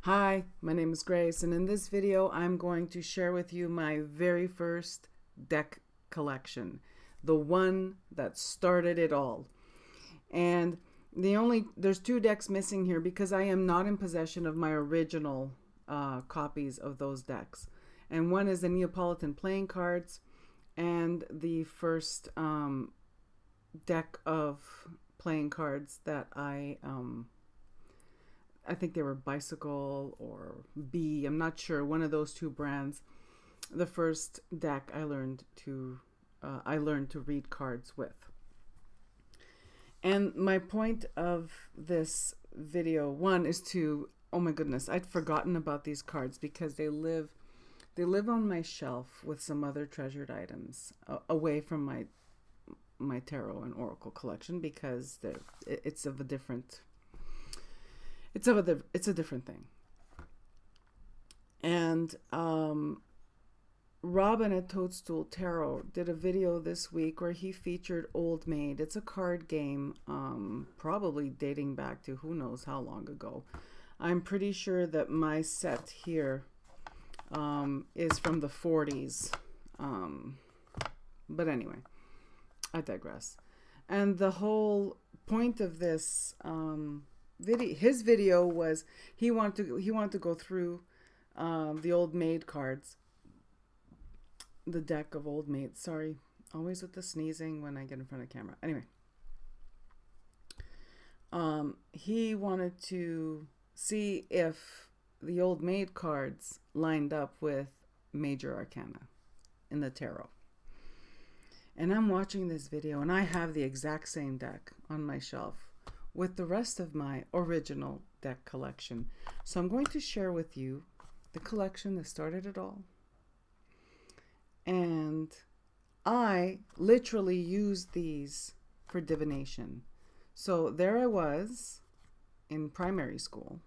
Hi, my name is Grace, and in this video I'm going to share with you my very first deck collection, the one that started it all. And there's two decks missing here because I am not in possession of my original copies of those decks. And one is the Neapolitan playing cards and the first deck of playing cards that I think they were Bicycle or B. I'm not sure. One of those two brands. The first deck I learned to read cards with. And my point of this video, one, is to, oh my goodness, I'd forgotten about these cards because they live on my shelf with some other treasured items away from my tarot and oracle collection because it's a different thing. And Robin at Toadstool Tarot did a video this week where he featured Old Maid. It's a card game, probably dating back to who knows how long ago. I'm pretty sure that my set here is from the 40s. But anyway, I digress. And the whole point of this his video was he wanted to go through the Old Maid cards, the deck of Old Maid. Sorry, always with the sneezing when I get in front of the camera. Anyway, he wanted to see if the Old Maid cards lined up with major arcana in the tarot. And I'm watching this video and I have the exact same deck on my shelf with the rest of my original deck collection. So I'm going to share with you the collection that started it all. And I literally used these for divination. So there I was in primary school.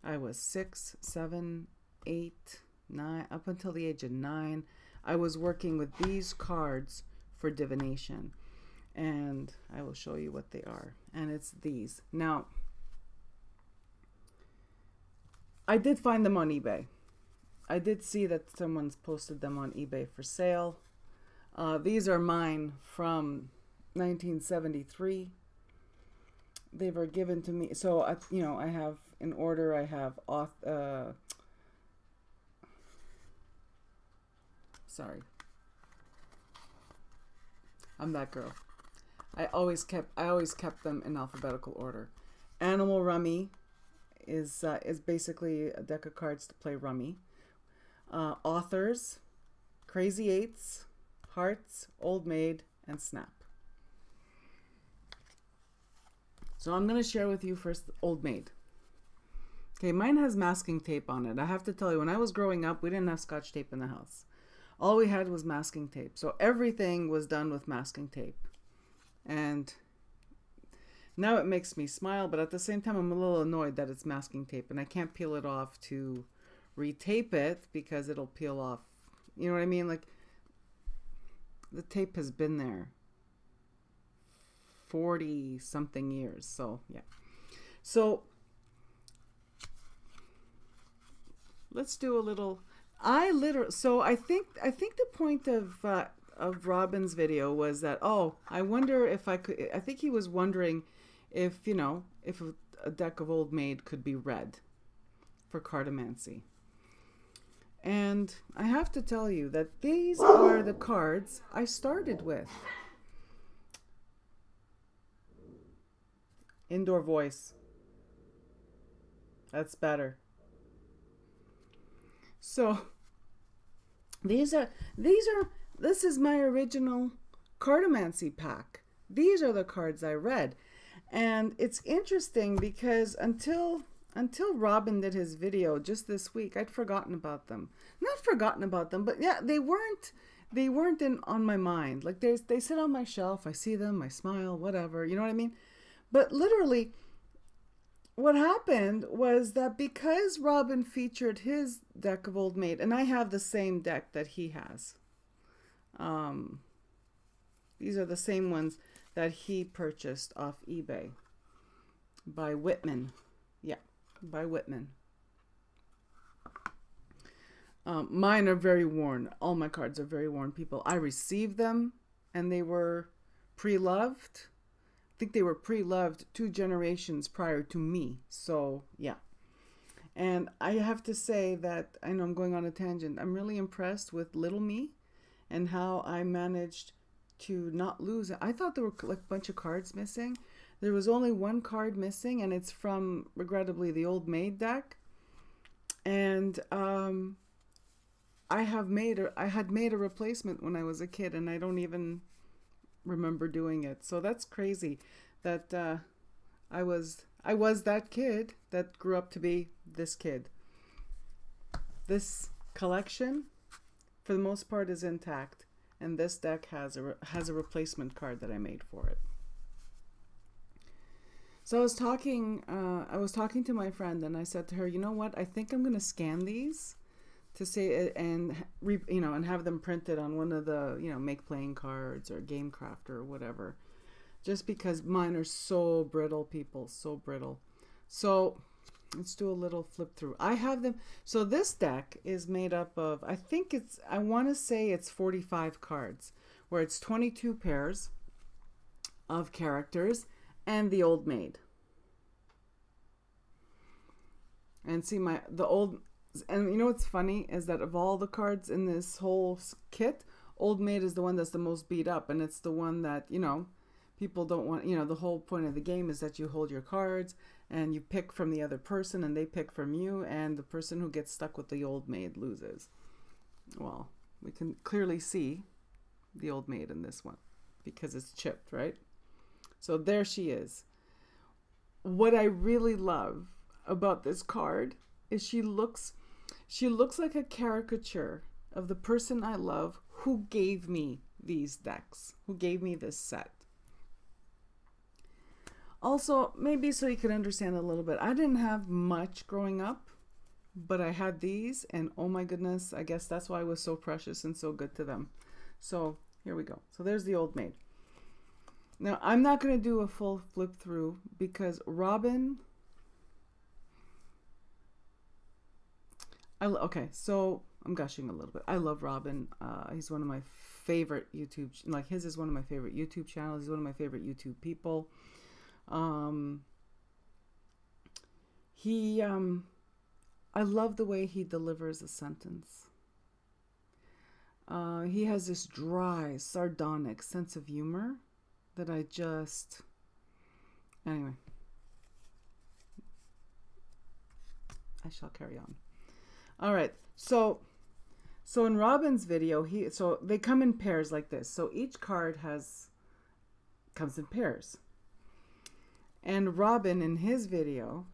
I was 6, 7, 8, 9, up until the age of 9. I was working with these cards for divination. And I will show you what they are. And it's these. Now, I did find them on eBay. I did see that someone's posted them on eBay for sale. These are mine from 1973. They were given to me. So, I have, in order, I have, sorry. I'm that girl. I always kept them in alphabetical order. Animal Rummy is basically a deck of cards to play rummy. Authors, Crazy Eights, Hearts, Old Maid, and Snap. So I'm going to share with you first Old Maid. Okay, mine has masking tape on it. I have to tell you, when I was growing up, we didn't have Scotch tape in the house. All we had was masking tape. So everything was done with masking tape. And now it makes me smile, but at the same time I'm a little annoyed that it's masking tape and I can't peel it off to retape it because it'll peel off. You know what I mean? Like, the tape has been there 40 something years. So yeah. So let's do a little. So I think the point of Robin's video was that, oh, I wonder if I could, I think he was wondering if, if a deck of Old Maid could be read for cartomancy. And I have to tell you that these are the cards I started with. Indoor voice. That's better. So this is my original cartomancy pack. These are the cards I read. And it's interesting because until Robin did his video just this week, I'd forgotten about them. Not forgotten about them, but yeah, they weren't on my mind. Like, they sit on my shelf, I see them, I smile, whatever, you know what I mean? But literally, what happened was that because Robin featured his deck of Old Maid, and I have the same deck that he has. These are the same ones that he purchased off eBay by Whitman. Yeah, by Whitman. Mine are very worn. All my cards are very worn, people. I received them and they were pre-loved. I think they were pre-loved 2 generations prior to me. So, yeah. And I have to say that, I know I'm going on a tangent, I'm really impressed with little me and how I managed to not lose it. I thought there were like a bunch of cards missing. There was only one card missing, and it's from, regrettably, the Old Maid deck. And I had made a replacement when I was a kid, and I don't even remember doing it. So that's crazy that I was that kid that grew up to be this kid. This collection, for the most part, is intact, and this deck has a replacement card that I made for it. So I was talking to my friend, and I said to her, you know what? I think I'm gonna scan these to say and and have them printed on one of the make playing cards or Game Crafter or whatever. Just because mine are so brittle, people, so brittle. So let's do a little flip through. I have them. So this deck is made up of, I want to say it's 45 cards, where it's 22 pairs of characters and the Old Maid. And see and you know what's funny is that of all the cards in this whole kit, Old Maid is the one that's the most beat up, and it's the one that, people don't want. The whole point of the game is that you hold your cards and you pick from the other person and they pick from you, and the person who gets stuck with the Old Maid loses. Well, we can clearly see the Old Maid in this one because it's chipped, right? So there she is. What I really love about this card is she looks like a caricature of the person I love who gave me these decks, who gave me this set. Also, maybe so you could understand a little bit, I didn't have much growing up, but I had these, and oh my goodness, I guess that's why I was so precious and so good to them. So here we go. So there's the Old Maid. Now, I'm not going to do a full flip through because Robin... Okay, so I'm gushing a little bit. I love Robin. He's one of my favorite his is one of my favorite YouTube channels. He's one of my favorite YouTube people. I love the way he delivers a sentence. He has this dry, sardonic sense of humor that anyway, I shall carry on. All right, so in Robin's video, they come in pairs like this. So each card comes in pairs. And Robin, in his video,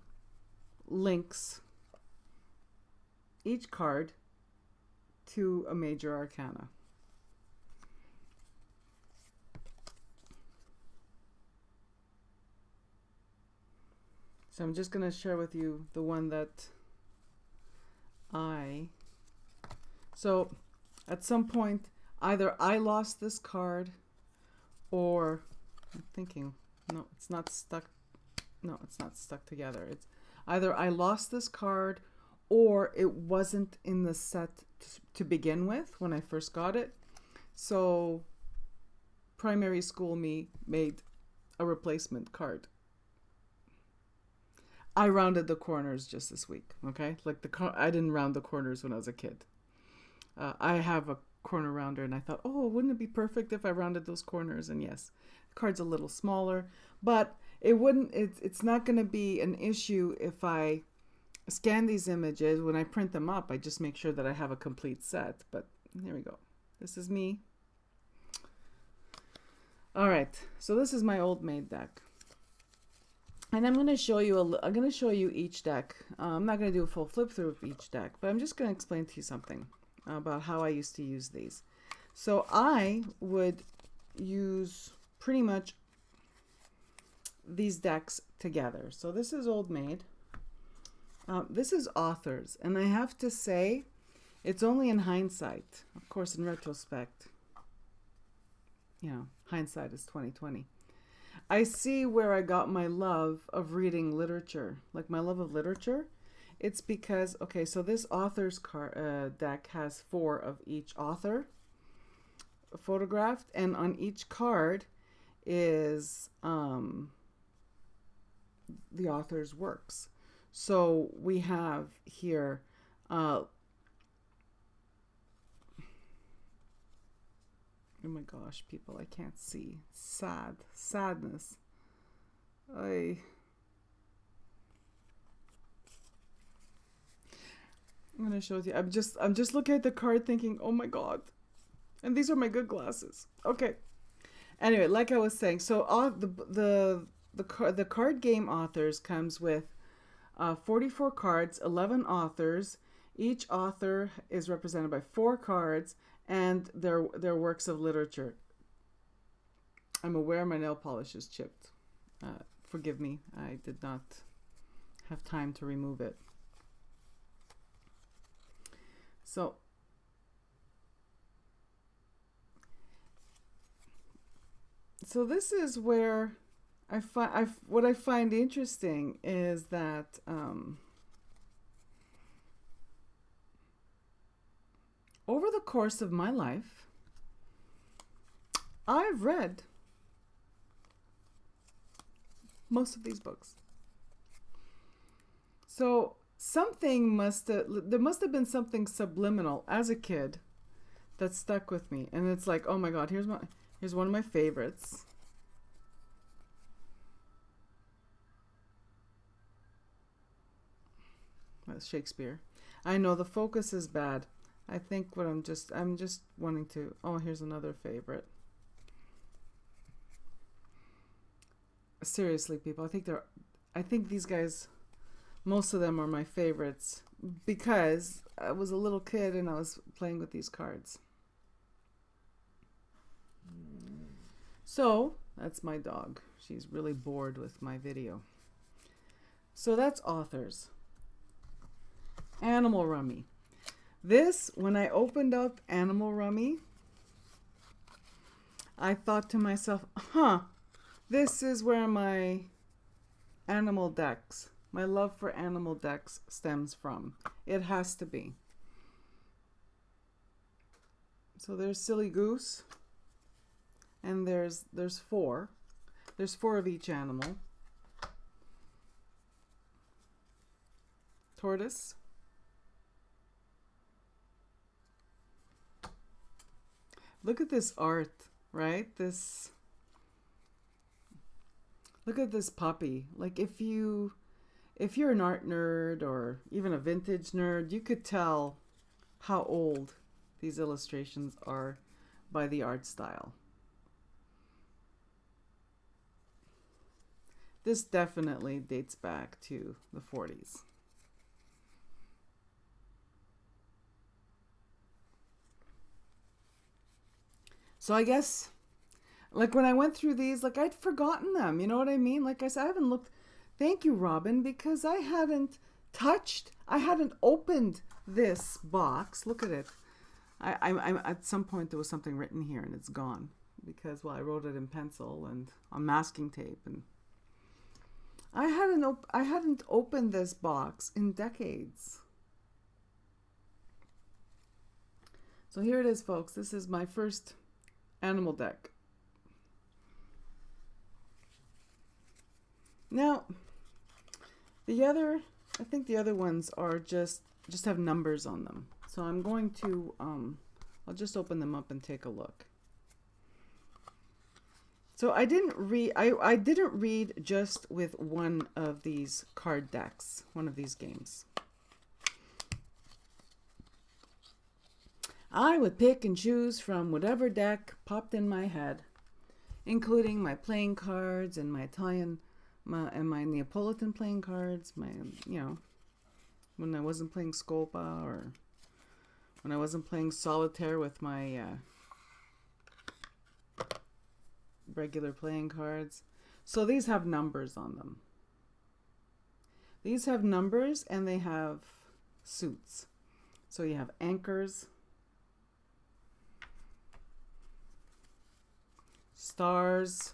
links each card to a major arcana. So I'm just going to share with you the one that so at some point, either I lost this card or I'm thinking, no, it's not stuck together. It's either I lost this card or it wasn't in the set to begin with when I first got it. So primary school me made a replacement card. I rounded the corners just this week, okay? Like I didn't round the corners when I was a kid. I have a corner rounder, and I thought, oh, wouldn't it be perfect if I rounded those corners? And yes, the card's a little smaller, but it's not going to be an issue if I scan these images. When I print them up, I just make sure that I have a complete set. But here we go. This is me. All right, so this is my Old Maid deck. And I'm going to show you each deck. I'm not going to do a full flip through of each deck, but I'm just going to explain to you something about how I used to use these. So I would use pretty much these decks together. So this is Old Maid. This is Authors. And I have to say, it's only in hindsight. Of course, in retrospect, hindsight is 20/20. I see where I got my love of reading literature. Like my love of literature It's because, okay, so this author's deck has 4 of each author photographed, and on each card is the author's works. So we have here oh my gosh, people, I can't see. Sadness. I'm gonna show you. I'm just looking at the card thinking, oh my god. And these are my good glasses. Okay. Anyway, like I was saying, so the card game authors comes with 44 cards, 11 authors. Each author is represented by 4 cards and their works of literature. I'm aware my nail polish is chipped. Forgive me, I did not have time to remove it. So this is where what I find interesting is that over the course of my life, I've read most of these books. So there must have been something subliminal as a kid that stuck with me, and it's like, oh my god, here's one of my favorites. That's Shakespeare. I know the focus is bad. I think I'm just wanting to, oh, here's another favorite. Seriously, people, I think these guys, most of them are my favorites because I was a little kid and I was playing with these cards. So that's my dog. She's really bored with my video. So that's authors. Animal Rummy. This, when I opened up Animal Rummy, I thought to myself, this is where my animal decks, my love for animal decks stems from. It has to be. So there's Silly Goose, and there's 4. There's 4 of each animal. Tortoise. Look at this art, right? Look at this puppy. Like if you're an art nerd or even a vintage nerd, you could tell how old these illustrations are by the art style. This definitely dates back to the 40s. So I guess, like when I went through these, like I'd forgotten them. You know what I mean? Like I said, I haven't looked. Thank you, Robin, because I hadn't opened this box. Look at it. I'm at some point there was something written here and it's gone because, well, I wrote it in pencil and on masking tape, and I hadn't opened this box in decades. So here it is, folks. This is my first animal deck. Now, I think the other ones are just have numbers on them. So I'm going to, I'll just open them up and take a look. So I didn't read just with one of these card decks, one of these games. I would pick and choose from whatever deck popped in my head, including my playing cards and my Italian and my Neapolitan playing cards, when I wasn't playing Scopa or when I wasn't playing solitaire with my regular playing cards. So these have numbers on them. These have numbers and they have suits. So you have anchors, stars,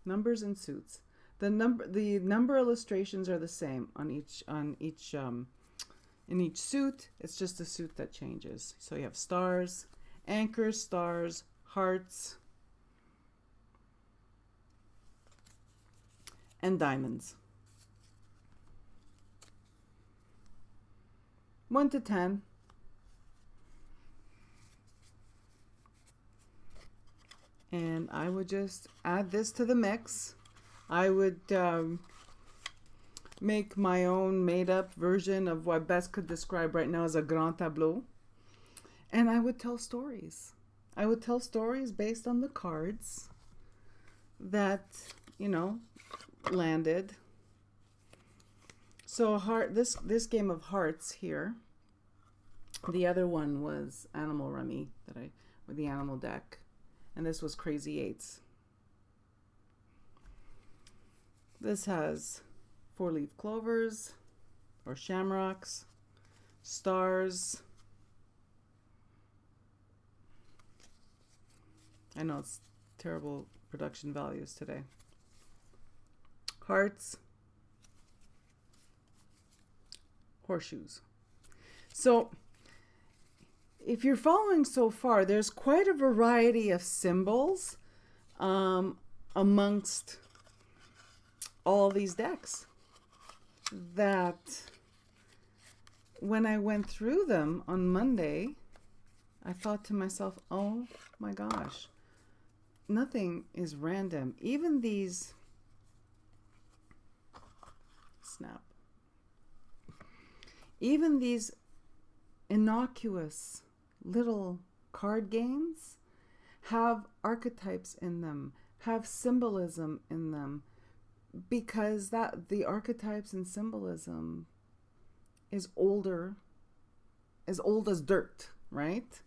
numbers and suits. The number illustrations are the same on each in each suit. It's just the suit that changes. So you have stars, anchors, stars, hearts, and diamonds. 1 to 10. And I would just add this to the mix. I would make my own made-up version of what best could describe right now as a grand tableau. And I would tell stories. I would tell stories based on the cards that, landed. So this game of hearts here. The other one was Animal Rummy or the animal deck. And this was Crazy Eights. This has 4-leaf clovers or shamrocks, stars. I know it's terrible production values today. Hearts, horseshoes. So if you're following so far, there's quite a variety of symbols amongst all these decks that when I went through them on Monday, I thought to myself, oh my gosh, nothing is random. Even these even these innocuous little card games have archetypes in them, have symbolism in them, because the archetypes and symbolism is older, as old as dirt, right?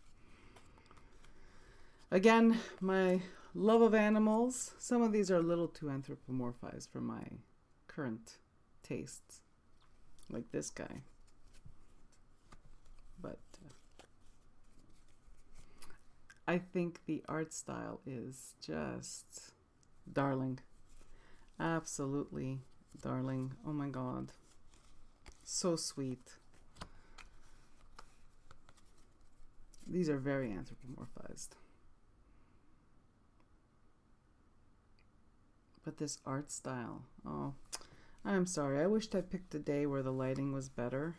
Again, my love of animals. Some of these are a little too anthropomorphized for my current tastes, like this guy. But I think the art style is just darling. Absolutely darling. Oh my God. So sweet. These are very anthropomorphized. But this art style, oh, I'm sorry. I wished I picked a day where the lighting was better.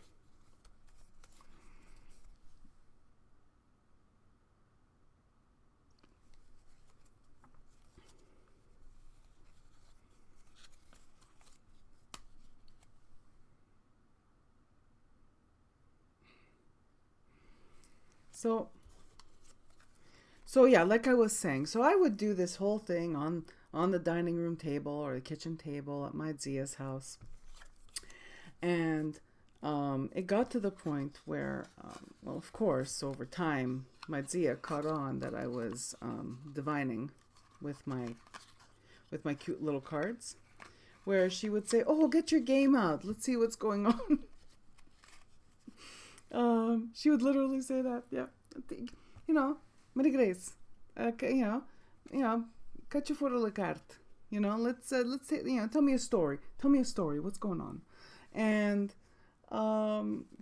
So yeah, like I was saying, so I would do this whole thing on the dining room table or the kitchen table at my Zia's house. And it got to the point where, well, of course, over time, my Zia caught on that I was divining with my cute little cards, where she would say, "Oh, get your game out. Let's see what's going on." She would literally say that. Yeah, Maria Grace, cut your photo la carte. Let's say, tell me a story. Tell me a story. What's going on? And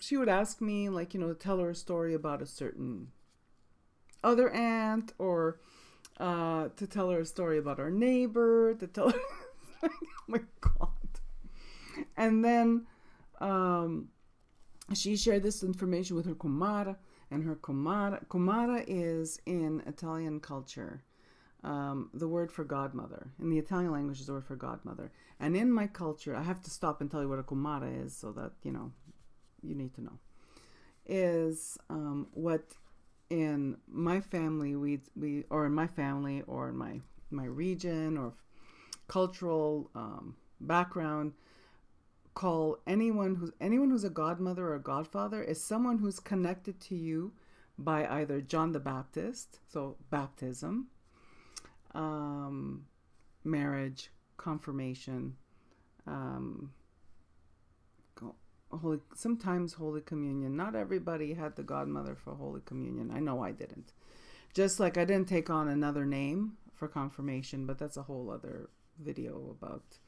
she would ask me, to tell her a story about a certain other aunt, or to tell her a story about our neighbor, to tell her, oh my God. And then she shared this information with her comara, and her comara is in Italian culture the word for godmother. In the Italian language is the word for godmother. And in my culture, I have to stop and tell you what a comara is, so that you need to know, is what in my family or in my family or in my region or cultural background, call anyone who's a godmother or a godfather is someone who's connected to you by either John the Baptist, so baptism, marriage, confirmation, sometimes Holy Communion. Not everybody had the godmother for Holy Communion. I know I didn't. Just like I didn't take on another name for confirmation, but that's a whole other video about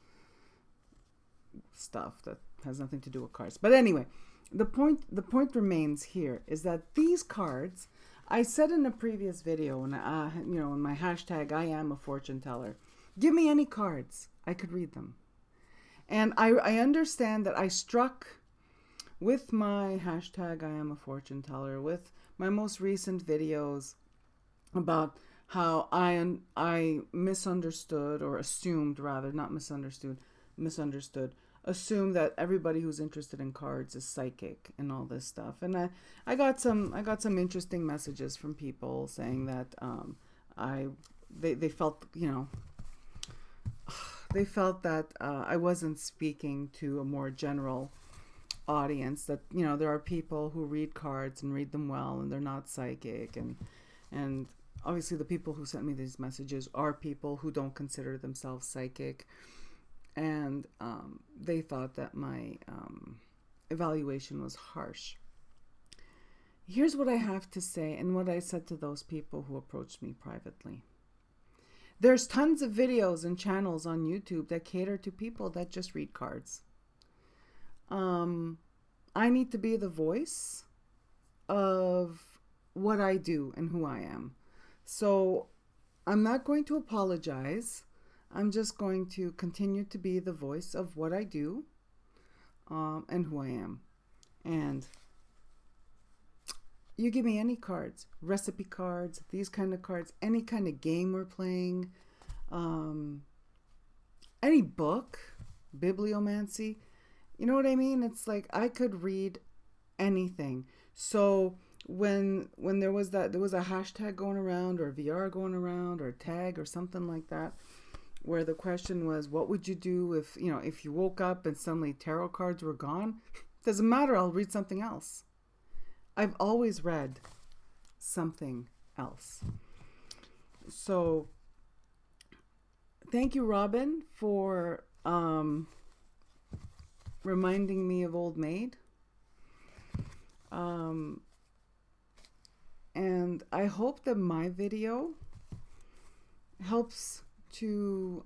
stuff that has nothing to do with cards. But anyway, the point remains here is that these cards, I said in a previous video, and in my hashtag, I am a fortune teller. Give me any cards, I could read them. And I understand that I struck with my hashtag, I am a fortune teller, with my most recent videos about how I misunderstood, or assumed rather, not misunderstood, assumed that everybody who's interested in cards is psychic and all this stuff. And I got some interesting messages from people saying that they felt, they felt that I wasn't speaking to a more general audience, that there are people who read cards and read them well and they're not psychic, and obviously the people who sent me these messages are people who don't consider themselves psychic, and they thought that my evaluation was harsh. Here's what I have to say, and what I said to those people who approached me privately. There's tons of videos and channels on YouTube that cater to people that just read cards. I need to be the voice of what I do and who I am. So I'm not going to apologize. I'm just going to continue to be the voice of what I do and who I am. And you give me any cards, recipe cards, these kind of cards, any kind of game we're playing, any book, bibliomancy, you know what I mean? It's like I could read anything. So when there was a hashtag going around, or VR going around, or tag or something like that, where the question was, what would you do if you woke up and suddenly tarot cards were gone? Doesn't matter, I'll read something else. I've always read something else. So thank you, Robin, for reminding me of Old Maid. And I hope that my video helps to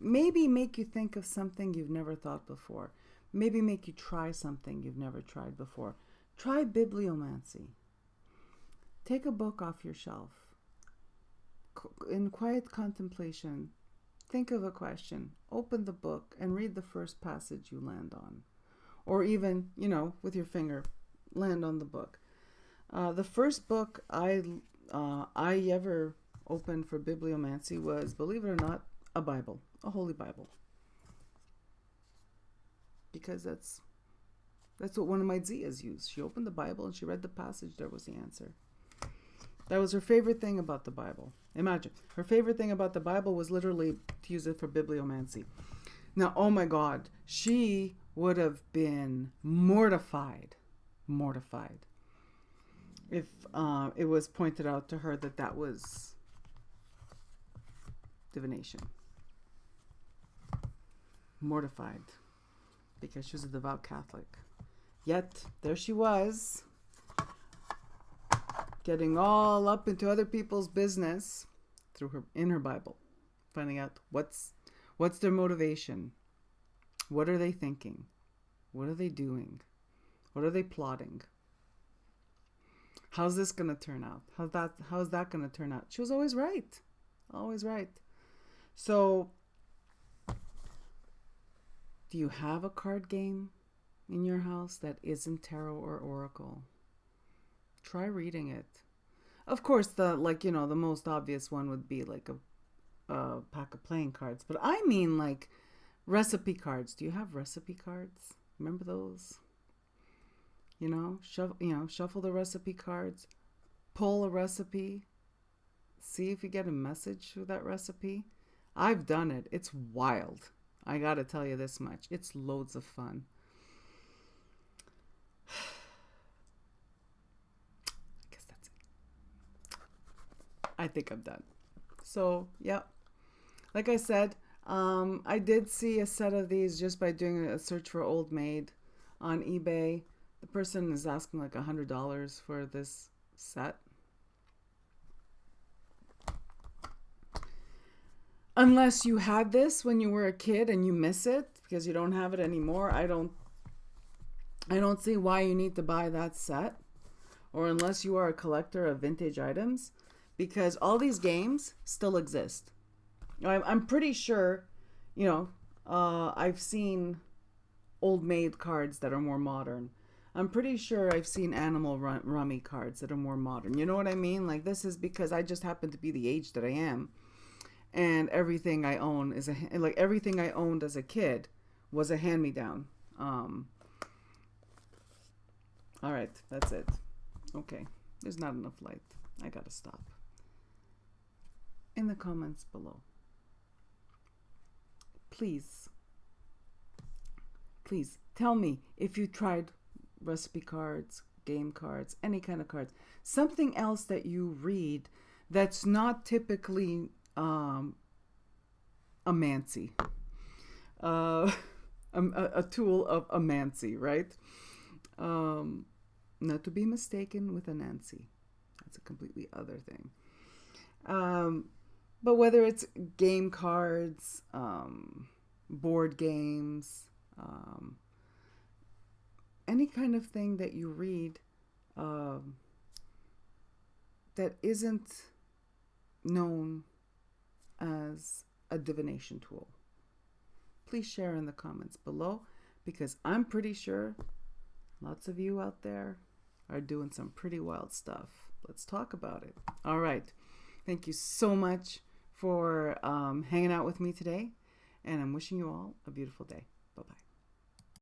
maybe make you think of something you've never thought before. Maybe make you try something you've never tried before. Try bibliomancy. Take a book off your shelf. In quiet contemplation, think of a question. Open the book and read the first passage you land on. Or even, with your finger, land on the book. The first book I ever opened for bibliomancy was, believe it or not, a Bible, a Holy Bible. Because that's what one of my Zias used. She opened the Bible and she read the passage. There was the answer. That was her favorite thing about the Bible. Imagine, her favorite thing about the Bible was literally to use it for bibliomancy. Now, oh my God, she would have been mortified if it was pointed out to her that was divination. Mortified, because she was a devout Catholic. Yet, there she was, getting all up into other people's business in her Bible, finding out what's their motivation, what are they thinking, what are they doing, what are they plotting, how's this gonna turn out, how's that gonna turn out. She was always right. So, do you have a card game in your house that isn't tarot or oracle? Try reading it. Of course, the most obvious one would be like a pack of playing cards, but I mean like recipe cards. Do you have recipe cards? Remember those? Shuffle the recipe cards, pull a recipe, see if you get a message through that recipe. I've done it. It's wild. I gotta tell you this much. It's loads of fun. I guess that's it. I think I'm done. So, yeah. Like I said, I did see a set of these just by doing a search for Old Maid on eBay. The person is asking like $100 for this set. Unless you had this when you were a kid and you miss it because you don't have it anymore, I don't see why you need to buy that set. Or unless you are a collector of vintage items, because all these games still exist. I'm pretty sure, you know, I've seen old maid cards that are more modern. I'm pretty sure I've seen animal rummy cards that are more modern. You know what I mean? Like, this is because I just happen to be the age that I am, and everything I own is like everything I owned as a kid was a hand me down. All right, that's it. Okay, there's not enough light. I gotta stop. In the comments below, please, please tell me if you tried recipe cards, game cards, any kind of cards, something else that you read that's not typically a mancy, uh, a tool of a mancy, right? Not to be mistaken with a Nancy. That's a completely other thing. But whether it's game cards, board games, any kind of thing that you read that isn't known as a divination tool, please share in the comments below, because I'm pretty sure lots of you out there are doing some pretty wild stuff. Let's talk about it. All right. Thank you so much for hanging out with me today, and I'm wishing you all a beautiful day.